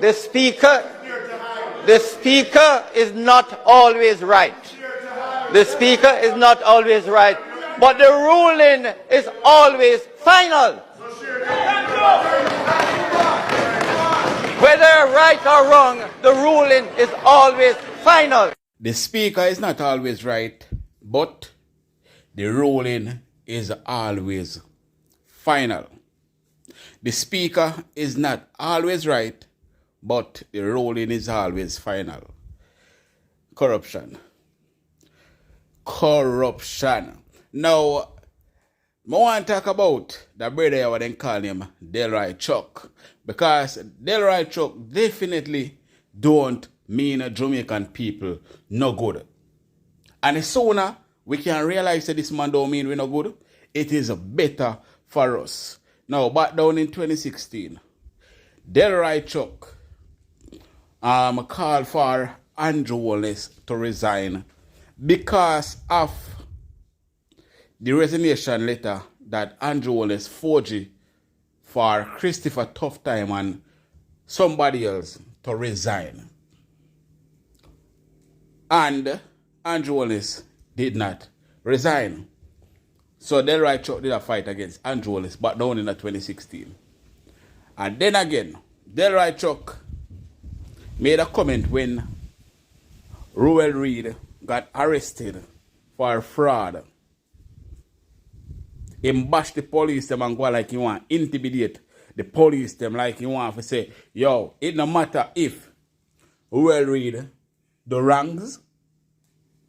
The speaker is not always right. The speaker is not always right, but the ruling is always final. Whether right or wrong, the ruling is always final. The speaker is not always right, but the ruling is always final. The speaker is not always right, but the ruling is always final. Corruption. Now, I want to talk about the brother what they call him Delroy Chuck. Because Delroy Chuck definitely don't mean Jamaican people no good. And the sooner we can realize that this man don't mean we no good, it is better for us. Now, back down in 2016, Delroy Chuck called for Holness to resign because of the resignation letter that Holness forged for Christopher Tough Time and somebody else to resign. And Holness did not resign. So Delroy Chuck did a fight against Holness, but down in 2016. And then again, Delroy Chuck made a comment when Ruel Reid got arrested for fraud. He bashed the police them and go like he want intimidate the police them like he want to say, yo, it no matter if Ruel Reid the wrongs,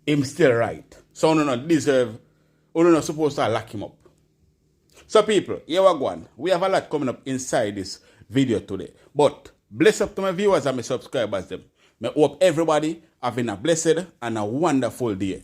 him still right. So no not deserve, we're not supposed to lock him up. So people, here we go on. We have a lot coming up inside this video today. But bless up to my viewers and my subscribers them. I hope everybody having a blessed and a wonderful day.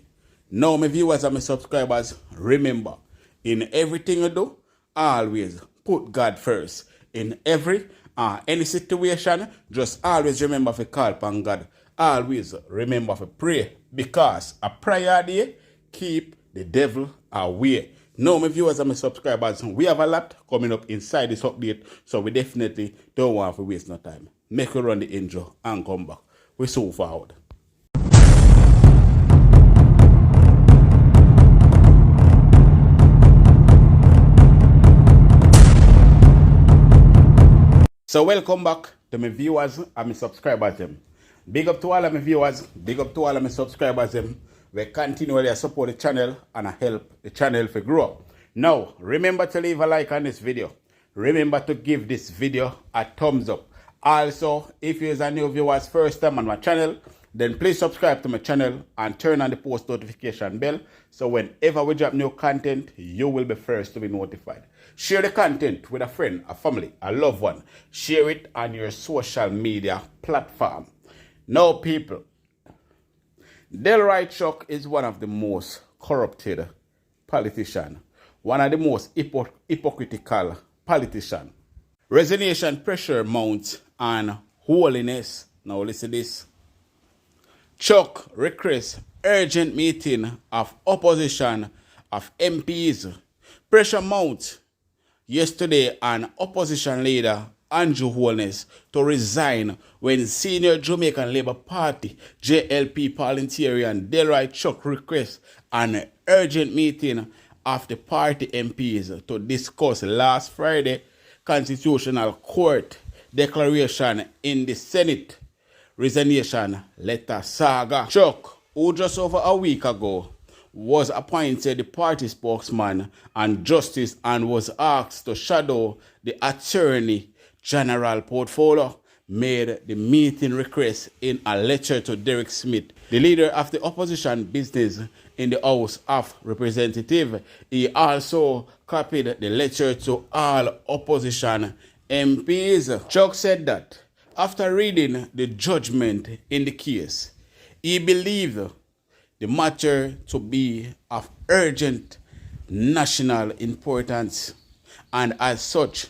Now my viewers and my subscribers, remember, in everything you do, always put God first. In any situation, just always remember to call upon God. Always remember to pray, because a prayer day keep the devil away. Now, my viewers and my subscribers, we have a lot coming up inside this update, so we definitely don't want to waste no time. Make we run the intro and come back. We so forward. So welcome back to my viewers and my subscribers them. Big up to all of my viewers, big up to all of my subscribers them. We continually support the channel and help the channel to grow. Now, remember to leave a like on this video. Remember to give this video a thumbs up. Also, if you are a new viewers first time on my channel, then please subscribe to my channel and turn on the post notification bell, so whenever we drop new content, you will be first to be notified. Share the content with a friend, a family, a loved one. Share it on your social media platform. Now people, Delroy Chuck is one of the most corrupted politicians, one of the most hypocritical politicians. Resignation pressure mounts on Holness. Now listen to this. Chuck requests urgent meeting of opposition of MPs. Pressure mounts yesterday on opposition leader Holness to resign when senior Jamaican Labour Party JLP parliamentarian Delroy Chuck requests an urgent meeting of the party MPs to discuss last Friday Constitutional Court declaration in the Senate Resignation letter saga. Chuck, who just over a week ago was appointed the party spokesman and justice and was asked to shadow the Attorney General portfolio, made the meeting request in a letter to Derek Smith, the leader of the opposition business in the House of Representatives. He also copied the letter to all opposition MPs. Chuck said that after reading the judgment in the case, he believed the matter to be of urgent national importance, and as such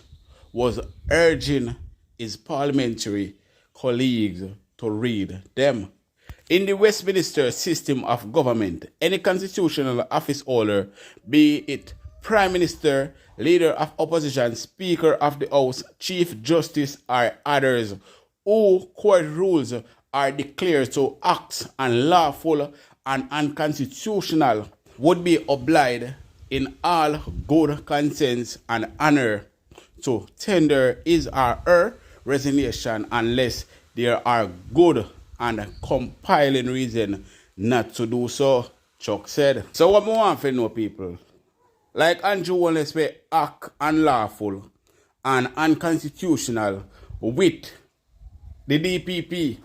was urging his parliamentary colleagues to read them. In the Westminster system of government, any constitutional office holder, be it Prime Minister, Leader of Opposition, Speaker of the House, Chief Justice, or others who court rules are declared to act unlawful and unconstitutional would be obliged in all good conscience and honor to tender his or her resignation unless there are good and compelling reason not to do so, Chuck said. So what I want to know, people, like Andrew Holness will act unlawful and unconstitutional with the DPP.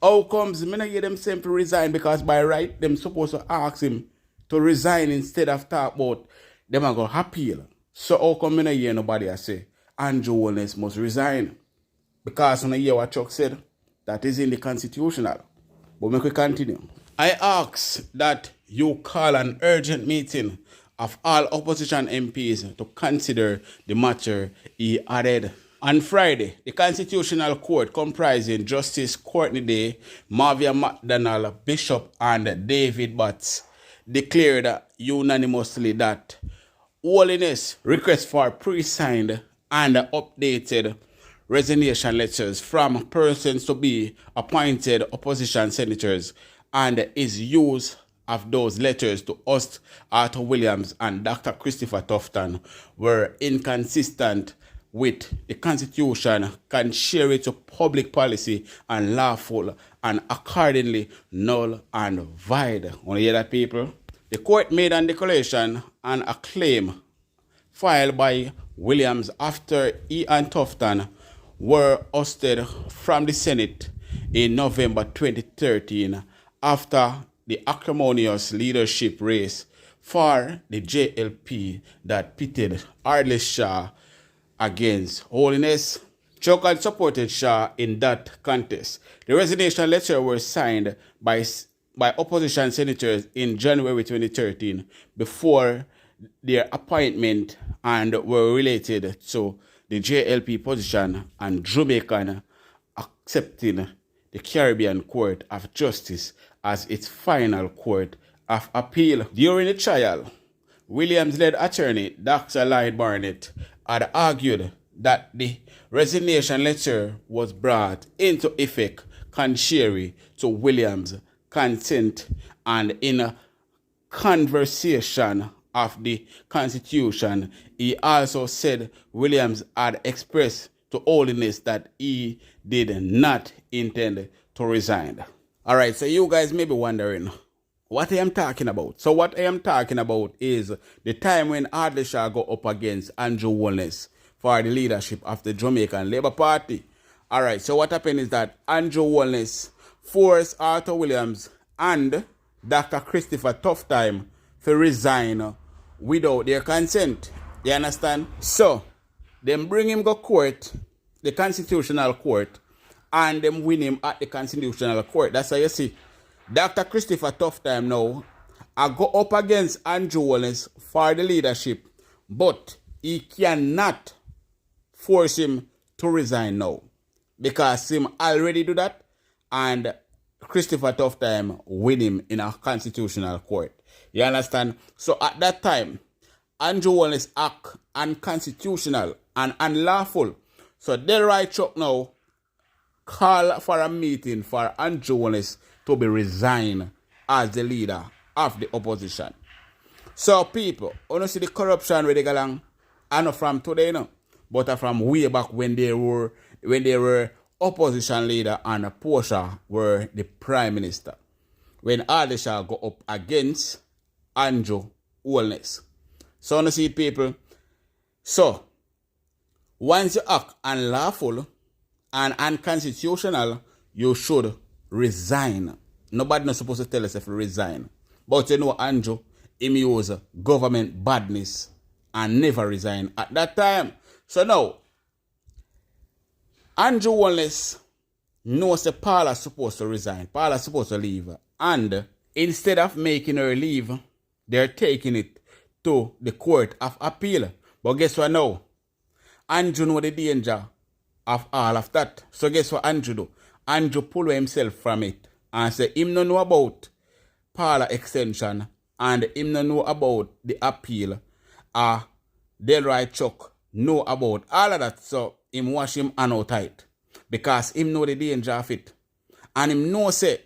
How comes me not hear them saying to resign? Because by right, them supposed to ask him to resign instead of talk about them are going to appeal. So how come me not hear nobody say Andrew Holness must resign? Because when I hear what Chuck said, that is in the constitutional. But we can continue. I ask that you call an urgent meeting of all opposition MPs to consider the matter, he added. On Friday, the Constitutional Court, comprising Justice Courtney Day, Marvia McDonald, Bishop, and David Batts, declared unanimously that Holness requests for pre-signed and updated resignation letters from persons to be appointed opposition senators and his use of those letters to host Arthur Williams and Dr. Christopher Tufton were inconsistent with the Constitution, contrary to public policy and lawful, and accordingly null and void. Want to hear that, people? The court made a declaration and a claim filed by Williams after he and Tufton were ousted from the Senate in November 2013 after the acrimonious leadership race for the JLP that pitted Ardley Shaw against Holness. Chuck had supported Shaw in that contest. The resignation letter was signed by opposition senators in January 2013 before their appointment and were related to the JLP position and Jamaican accepting the Caribbean Court of Justice as its final court of appeal. During the trial, Williams-led attorney Dr. Lloyd Barnett had argued that the resignation letter was brought into effect contrary to Williams' consent and in a conversation of the Constitution. He also said Williams had expressed to Holness that he did not intend to resign. Alright, so you guys may be wondering what I am talking about. So what I am talking about is the time when Ardley Shaw go up against Andrew Holness for the leadership of the Jamaican Labour Party. Alright, so what happened is that Andrew Holness forced Arthur Williams and Dr. Christopher Tufton to resign without their consent. You understand? So, them bring him go court, the Constitutional Court, and them win him at the Constitutional Court. That's how you see. Dr. Christopher Tufton now I go up against Andrew Holness for the leadership, but he cannot force him to resign now because him already do that and Christopher Tufton win him in a Constitutional Court. You understand? So at that time, Andrew Holness act unconstitutional and unlawful. So Delroy Chuck now call for a meeting for Andrew Holness to be resigned as the leader of the opposition. So people, you know see the corruption where they go along, and not from today, no, but from way back when they were opposition leader and Portia were the prime minister. When Ardley Shaw go up against Andrew Holness. So you see people. So once you act unlawful and unconstitutional, you should resign. Nobody not supposed to tell us if you resign. But you know Andrew, him use government badness and never resign at that time. So now, Andrew Holness knows that Paula supposed to resign. Paula supposed to leave. And instead of making her leave, they're taking it to the Court of Appeal. But guess what now? Andrew know the danger of all of that. So guess what Andrew do? Andrew pull himself from it and say him no know about Paula extension and him no know about the appeal. Delroy Chuck know about all of that. So him wash him hand out tight. because him know the danger of it. And him know say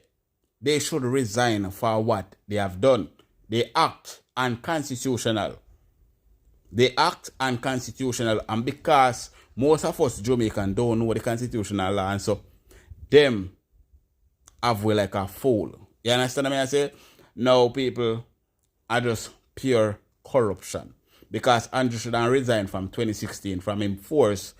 they should resign for what they have done. They act unconstitutional. They act unconstitutional, and because most of us Jamaican don't know the constitutional law, and so them have we like a fool. You understand what I say? Now people are just pure corruption. Because Andrew should have resigned from 2016 from him force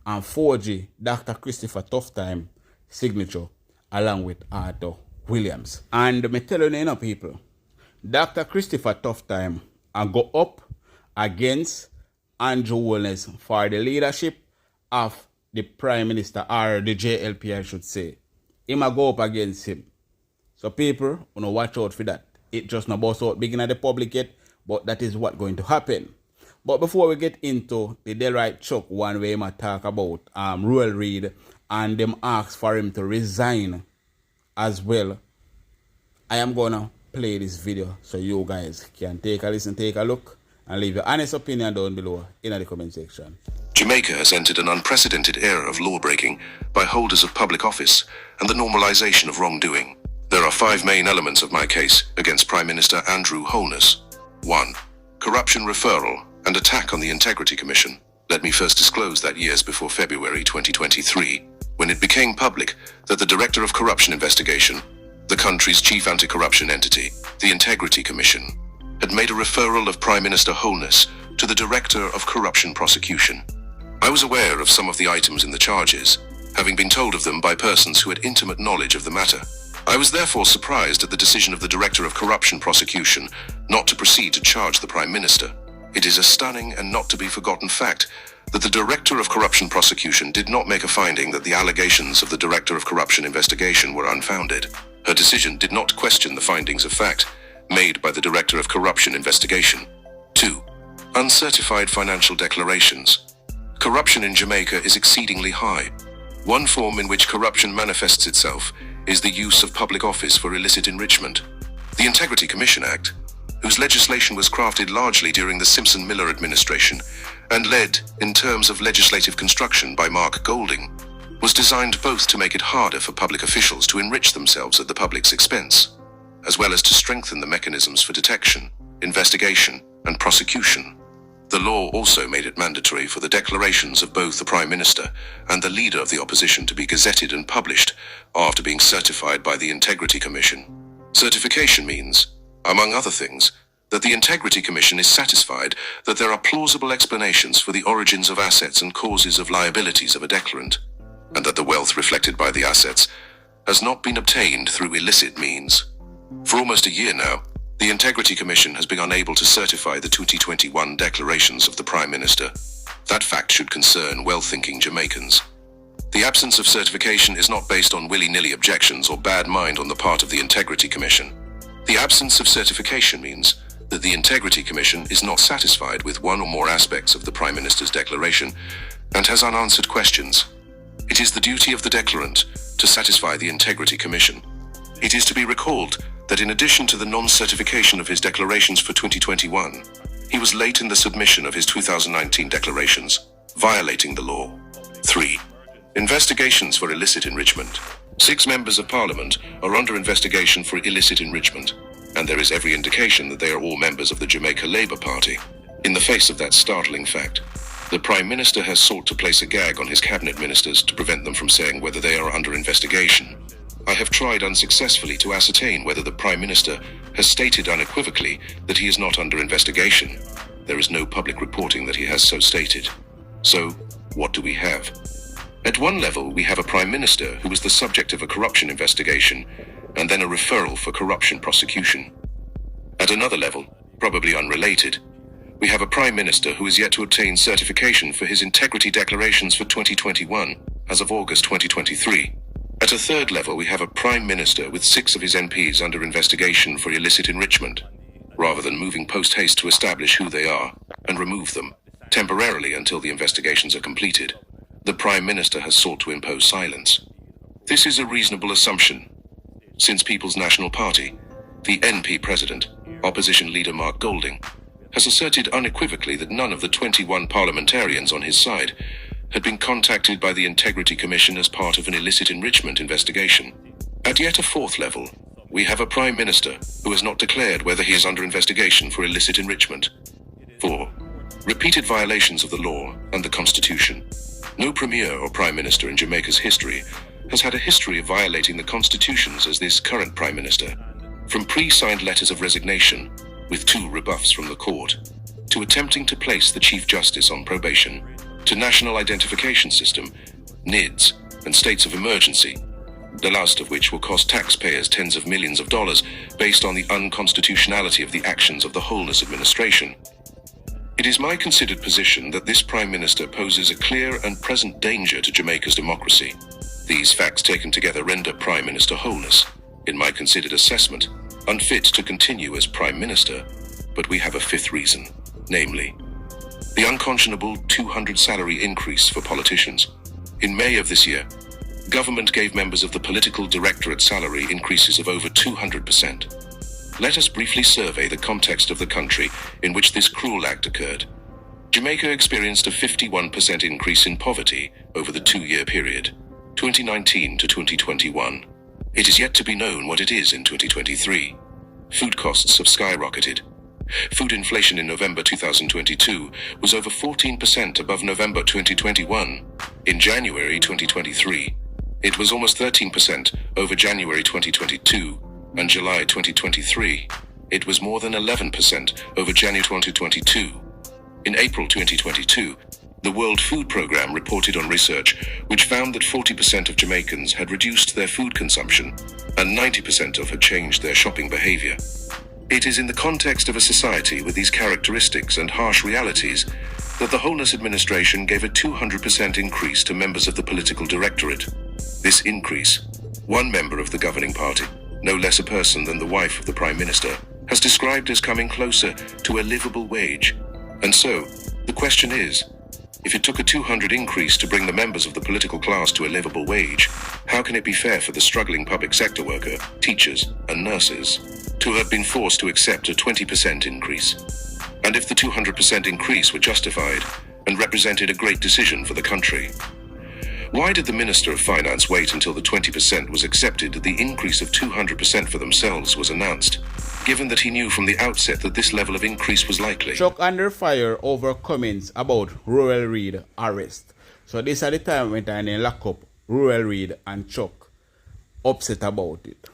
and 4G Dr. Christopher Tufftime signature along with Arthur Williams. And me telling you, people, Dr. Christopher Tufftime I go up against Andrew Holness for the leadership of the Prime Minister, or the JLP I should say. Him a go up against him. So people, you know, watch out for that. It just not bust out big in the public yet, but that is what going to happen. But before we get into the Delroy Chuck one way I talk about Royal Reid and them ask for him to resign as well, I am gonna play this video so you guys can take a listen, take a look, and leave your honest opinion down below in the comment section. Jamaica has entered an unprecedented era of law-breaking by holders of public office and the normalization of wrongdoing. There are 5 main elements of my case against Prime Minister Andrew Holness. 1. Corruption referral and attack on the Integrity Commission. Let me first disclose that years before February 2023, when it became public that the Director of Corruption Investigation, the country's chief anti-corruption entity, the Integrity Commission, had made a referral of Prime Minister Holness to the Director of Corruption Prosecution. I was aware of some of the items in the charges, having been told of them by persons who had intimate knowledge of the matter. I was therefore surprised at the decision of the Director of Corruption Prosecution not to proceed to charge the Prime Minister. It is a stunning and not to be forgotten fact that the Director of Corruption Prosecution did not make a finding that the allegations of the Director of Corruption Investigation were unfounded. Her decision did not question the findings of fact made by the Director of Corruption Investigation. 2. Uncertified financial declarations. Corruption in Jamaica is exceedingly high. One form in which corruption manifests itself is the use of public office for illicit enrichment. The Integrity Commission Act, whose legislation was crafted largely during the Simpson-Miller administration and led in terms of legislative construction by Mark Golding, was designed both to make it harder for public officials to enrich themselves at the public's expense, as well as to strengthen the mechanisms for detection, investigation, and prosecution. The law also made it mandatory for the declarations of both the Prime Minister and the Leader of the Opposition to be gazetted and published after being certified by the Integrity Commission. Certification means, among other things, that the Integrity Commission is satisfied that there are plausible explanations for the origins of assets and causes of liabilities of a declarant, and that the wealth reflected by the assets has not been obtained through illicit means. For almost a year now, the Integrity Commission has been unable to certify the 2021 declarations of the Prime Minister. That fact should concern well-thinking Jamaicans. The absence of certification is not based on willy-nilly objections or bad mind on the part of the Integrity Commission. The absence of certification means that the Integrity Commission is not satisfied with one or more aspects of the Prime Minister's declaration and has unanswered questions. It is the duty of the declarant to satisfy the Integrity Commission. It is to be recalled that in addition to the non-certification of his declarations for 2021, he was late in the submission of his 2019 declarations, violating the law. 3. Investigations for illicit enrichment. 6 members of Parliament are under investigation for illicit enrichment, and there is every indication that they are all members of the Jamaica Labour Party. In the face of that startling fact, the Prime Minister has sought to place a gag on his cabinet ministers to prevent them from saying whether they are under investigation. I have tried unsuccessfully to ascertain whether the Prime Minister has stated unequivocally that he is not under investigation. There is no public reporting that he has so stated. So, what do we have? At one level, we have a Prime Minister who was the subject of a corruption investigation and then a referral for corruption prosecution. At another level, probably unrelated, we have a Prime Minister who is yet to obtain certification for his integrity declarations for 2021 as of August 2023. At a third level, we have a Prime Minister with 6 of his MPs under investigation for illicit enrichment, rather than moving post-haste to establish who they are and remove them, temporarily until the investigations are completed. The Prime Minister has sought to impose silence. This is a reasonable assumption, since People's National Party, the NP President, Opposition Leader Mark Golding, has asserted unequivocally that none of the 21 parliamentarians on his side had been contacted by the Integrity Commission as part of an illicit enrichment investigation. At yet a fourth level, we have a Prime Minister who has not declared whether he is under investigation for illicit enrichment. 4. Repeated violations of the law and the Constitution. No Premier or Prime Minister in Jamaica's history has had a history of violating the constitutions as this current Prime Minister. From pre-signed letters of resignation, with 2 rebuffs from the court, to attempting to place the Chief Justice on probation, to National Identification System, NIDS, and states of emergency, the last of which will cost taxpayers tens of millions of dollars based on the unconstitutionality of the actions of the Holness administration. It is my considered position that this Prime Minister poses a clear and present danger to Jamaica's democracy. These facts taken together render Prime Minister Holness, in my considered assessment, unfit to continue as Prime Minister, but we have a 5th reason, namely, the unconscionable 200 salary increase for politicians. In May of this year, government gave members of the political directorate salary increases of over 200%. Let us briefly survey the context of the country in which this cruel act occurred. Jamaica experienced a 51% increase in poverty over the 2-year period, 2019 to 2021. It is yet to be known what it is in 2023. Food costs have skyrocketed. Food inflation in November 2022 was over 14% above November 2021. In January 2023, it was almost 13% over January 2022, and July 2023, it was more than 11% over January 2022. In April 2022, the World Food Programme reported on research which found that 40% of Jamaicans had reduced their food consumption and 90% had changed their shopping behavior. It is in the context of a society with these characteristics and harsh realities that the Holness administration gave a 200% increase to members of the political directorate. This increase, one member of the governing party, no less a person than the wife of the Prime Minister, has described as coming closer to a livable wage. And so, the question is, if it took a 200 increase to bring the members of the political class to a livable wage, how can it be fair for the struggling public sector worker, teachers, and nurses to have been forced to accept a 20% increase? And if the 200% increase were justified and represented a great decision for the country, why did the Minister of Finance wait until the 20% was accepted that the increase of 200% for themselves was announced, given that he knew from the outset that this level of increase was likely? Chuck under fire over comments about Rural Reid arrest. So this at the time when they lock up Rural Reid and Chuck upset about it.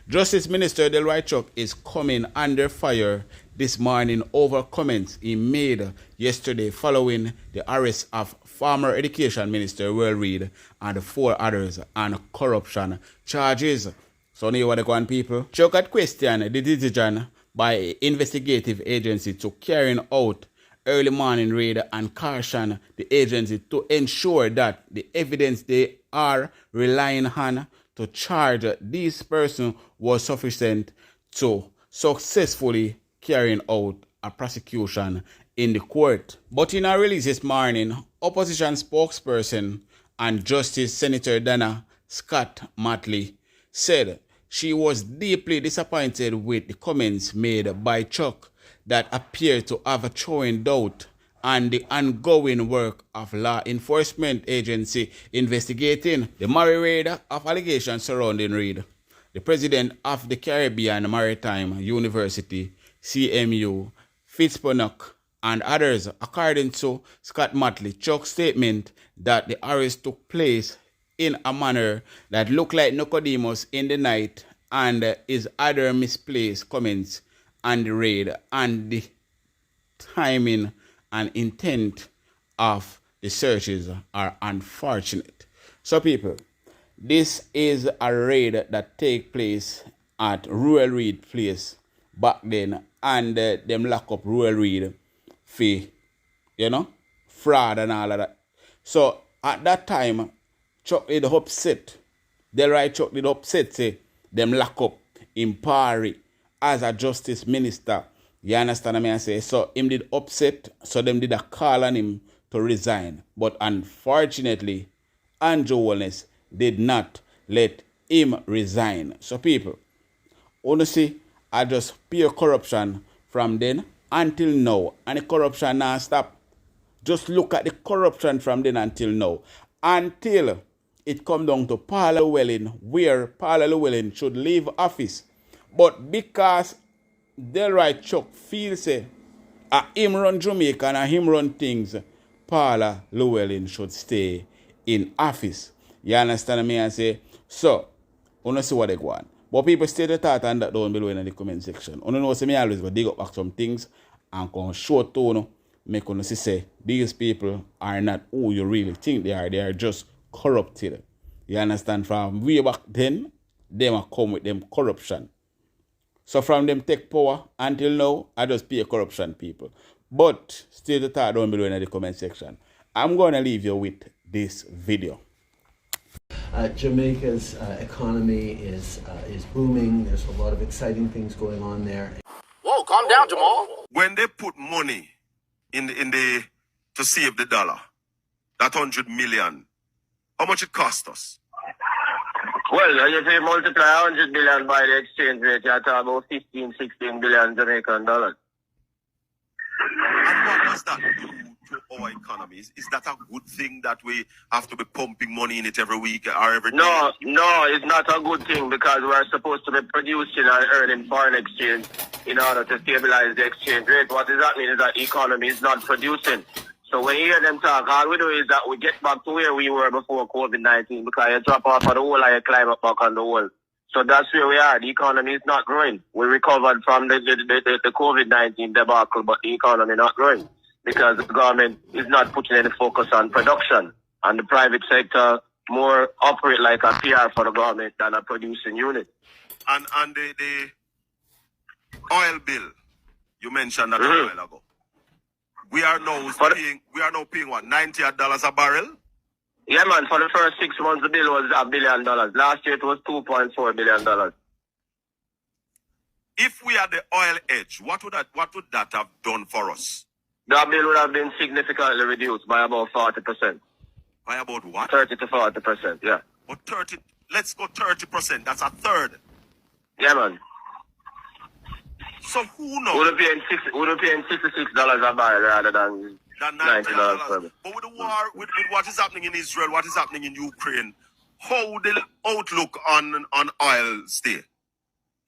Justice Minister Delroy Chuck is coming under fire this morning over comments he made yesterday following the arrest of former Education Minister Rural Reid and 4 others on corruption charges. So now what they go on, people? Chuck had questioned the decision by investigative agency to carrying out early morning raid and caution the agency to ensure that the evidence they are relying on to charge this person was sufficient to successfully carrying out a prosecution in the court. But in a release this morning, opposition spokesperson and Justice Senator Dana Scott Matley said she was deeply disappointed with the comments made by Chuck that appeared to have a thrown doubt on the ongoing work of law enforcement agency investigating the Murray raid of allegations surrounding Reid, the president of the Caribbean Maritime University, CMU, Fitzpatrick, and others. According to Scott Matley, Chuck's statement that the arrest took place in a manner that looked like Nicodemus in the night and his other misplaced comments on the raid and the timing and intent of the searches are unfortunate. So people, this is a raid that take place at Rural Reid place back then, and them lock up Rural Reid for, fraud and all of that. So at that time, Chuck did upset. Delroy Chuck did upset, say, them lock up in Pari as a justice minister. You understand what I say? So him did upset, so them did a call on him to resign. But unfortunately, Andrew Holness did not let him resign. So people, honestly, I just pure corruption from then until now. And the corruption now stop. Just look at the corruption from then until now. Until it come down to Paul Llewellyn, where Paul Llewellyn should leave office. But because Delroy Chuck feels him run Jamaica and him run things, Paul Llewellyn should stay in office. You understand me? I say, so, I don't see what they want. But people stay the thought and that down below in the comment section. I don't know, so me always go dig up back some things and come show to you, make you see say these people are not who you really think they are just corrupted. You understand? From way back then, them are come with them corruption. So from them take power until now, I just pay corruption people. But stay the thought down below in the comment section. I'm going to leave you with this video. Jamaica's economy is booming. There's a lot of exciting things going on there. Whoa, calm down, Jamal. When they put money in the to save the dollar, that 100 million, how much it cost us? Well, if you multiply 100 billion by the exchange rate, you're talking about 15, 16 billion Jamaican dollars. And what does that do to our economies? Is that a good thing that we have to be pumping money in it every week or every day? No, it's not a good thing because we're supposed to be producing and earning foreign exchange in order to stabilize the exchange rate. What does that mean is that the economy is not producing. So when you hear them talk, all we do is that we get back to where we were before COVID-19 because you drop off of the wall and you climb up back on the wall. So that's where we are. The economy is not growing. We recovered from the COVID-19 debacle, but the economy not growing because the government is not putting any focus on production. And the private sector more operate like a PR for the government than a producing unit. And the oil bill, you mentioned that a while ago. We are now paying what, $90 a barrel? Yeah, man. For the first 6 months, the bill was $1 billion. Last year, it was $2.4 billion. If we had the oil edge, what would that have done for us? That bill would have been significantly reduced by about 40%. By about what? 30 to 40%, yeah. But let's go 30%. That's a third. Yeah, man. So who knows? Would have paying $66 a barrel rather than $90. But with the war, with what is happening in Israel, what is happening in Ukraine, how the outlook on oil stay?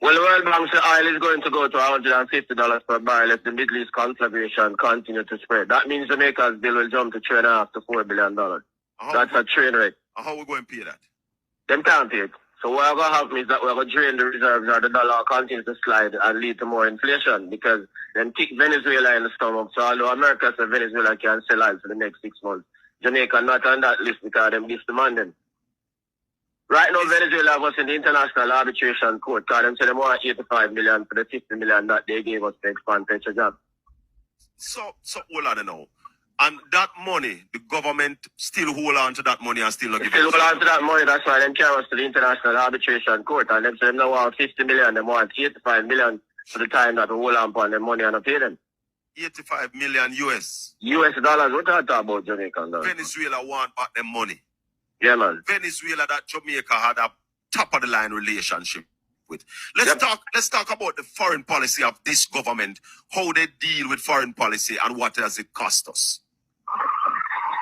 Well, the World Bank says oil is going to go to $150 per barrel if the Middle East conflagration continue to spread. That means Jamaica's bill will jump to $3.5 to $4 billion. That's a train wreck. How are we going to pay that? Them can't pay it. So what's going to happen is that we're going to drain the reserves or the dollar continues to slide and lead to more inflation because then kick Venezuela in the stomach. So although America says Venezuela can sell oil for the next 6 months, Jamaica not on that list because them demanding. Right now, Venezuela was in the International Arbitration Court because them say they want $85 million for the $50 million that they gave us to expand Petrojob. So hold on now. And that money, the government still hold on to that money and still not give it. Still hold on to that money, that's why them carry us to the International Arbitration Court. And them say them don't want $50 million, they want $85 million for the time that we hold on upon them money and not pay them. 85 million US. US dollars, what are you talking about, Jamaican dollars? Venezuela want back them money. Yeah, man. Venezuela that Jamaica had a top of the line relationship with. Let's talk about the foreign policy of this government, how they deal with foreign policy and what does it cost us.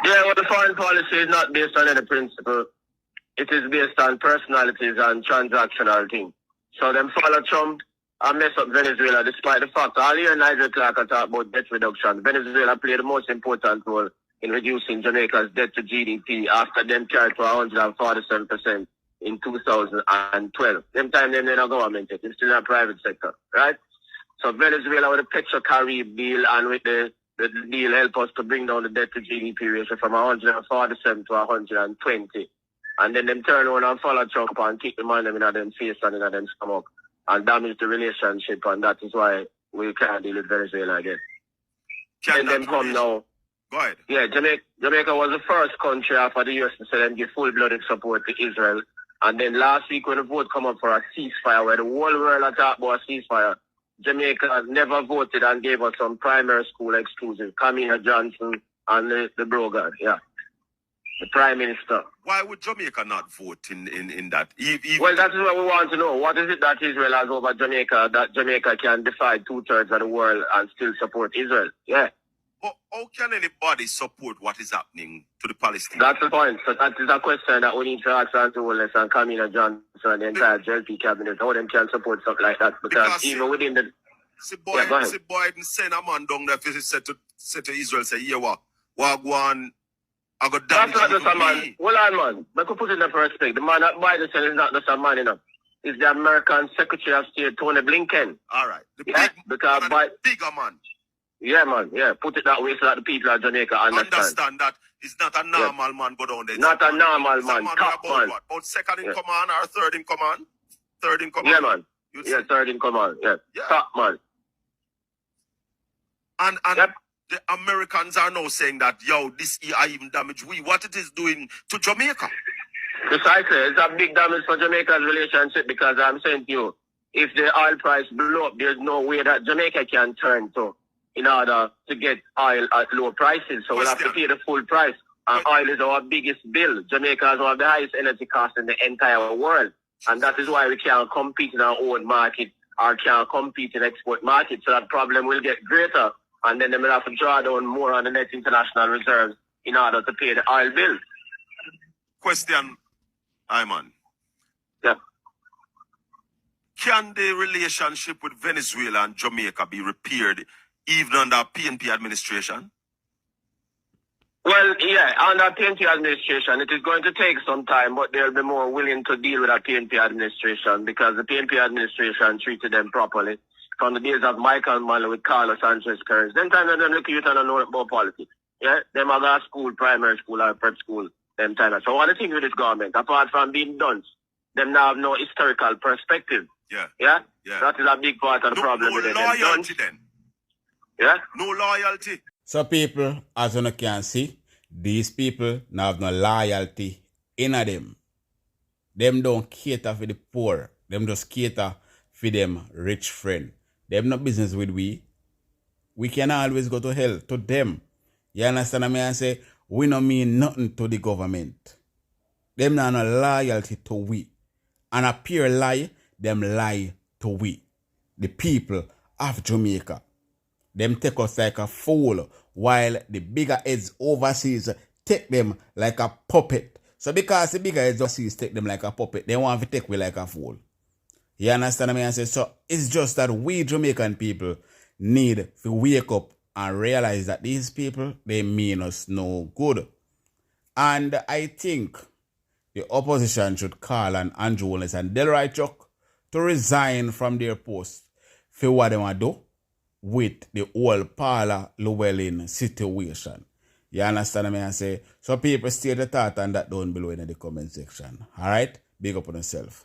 Yeah, well, the foreign policy is not based on any principle. It is based on personalities and transactional things. So them follow Trump and mess up Venezuela despite the fact all year Nigel Clark talk about debt reduction. Venezuela played the most important role in reducing Jamaica's debt to GDP after them carried to 147% in 2012. Them time them in a government, it's still in a private sector, right? So Venezuela with the Petro-Carib deal and with the deal help us to bring down the debt to GDP ratio from 147 to 120. And then them turn around and follow Trump and kick the man them in them face and in them stomach and damage the relationship, and that is why we can't deal with Venezuela again. And then come now. Go ahead. Yeah, Jamaica was the first country after the US to say them give full-blooded support to Israel. And then last week when the vote come up for a ceasefire, where the whole world had talked about a ceasefire, Jamaica never voted and gave us some primary school exclusive. Camilla Johnson and the Brogan, yeah. The Prime Minister. Why would Jamaica not vote in that? Well, that is what we want to know. What is it that Israel has over Jamaica that Jamaica can defy 2/3 of the world and still support Israel? Yeah. How can anybody support what is happening to the Palestinians? That's the point. So that is a question that we need to ask Andrew Holness and Kamina Johnson and the entire JLP cabinet, how them can support something like that. Because even within the... Go ahead. Biden send a man down there to say to Israel, say, yeah, what go on, I got damage. That's not just a man. Hold on, man. I could put it in the perspective. The man that Biden said is not just a man, you know. It's the American Secretary of State, Tony Blinken. All right. The bigger man. Yeah, man. Yeah, put it that way so that the people of Jamaica understand. That it's not a normal man go down there. Not a normal man. Top man. About second in command or third in command? Third in command. Yeah, man. Yeah, third in command. Yeah. Top man. And the Americans are now saying that, yo, this I even damage what it is doing to Jamaica. Precisely. It's a big damage for Jamaica's relationship because I'm saying to you, if the oil price blow up, there's no way that Jamaica can turn to in order to get oil at low prices. So we'll have to pay the full price. And oil is our biggest bill. Jamaica has one of the highest energy costs in the entire world. And that is why we can't compete in our own market or can't compete in export market. So that problem will get greater. And then they will have to draw down more on the net international reserves in order to pay the oil bill. Question, Ayman. Yeah. Can the relationship with Venezuela and Jamaica be repaired even under PNP administration? Well, yeah, under PNP administration, it is going to take some time, but they'll be more willing to deal with a PNP administration because the PNP administration treated them properly from the days of Michael Manley with Carlos Sanchez Curry. Then time them look at you and know about politics. Yeah, them have a school, primary school or prep school, them time. So what the thing with this government, apart from being done, them now have no historical perspective. Yeah. That is a big part of the problem with it. No loyalty then. Yeah? No loyalty. So people, as you can see, these people now have no loyalty in them. Them don't cater for the poor. Them just cater for them rich friend. Them no business with we. We can always go to hell to them. You understand what I say? We no mean nothing to the government. Them not no loyalty to we. And a pure lie, them lie to we. The people of Jamaica. Them take us like a fool, while the bigger heads overseas take them like a puppet. So because the bigger heads overseas take them like a puppet, they want to take we like a fool. You understand me? I say, so it's just that we Jamaican people need to wake up and realize that these people, they mean us no good. And I think the opposition should call on Andrew Holness and Delroy to resign from their post for what they want to do with the whole Paula Llewellyn situation. You understand me? I say, so people state the thought and that down below in the comment section. Alright? Big up on yourself.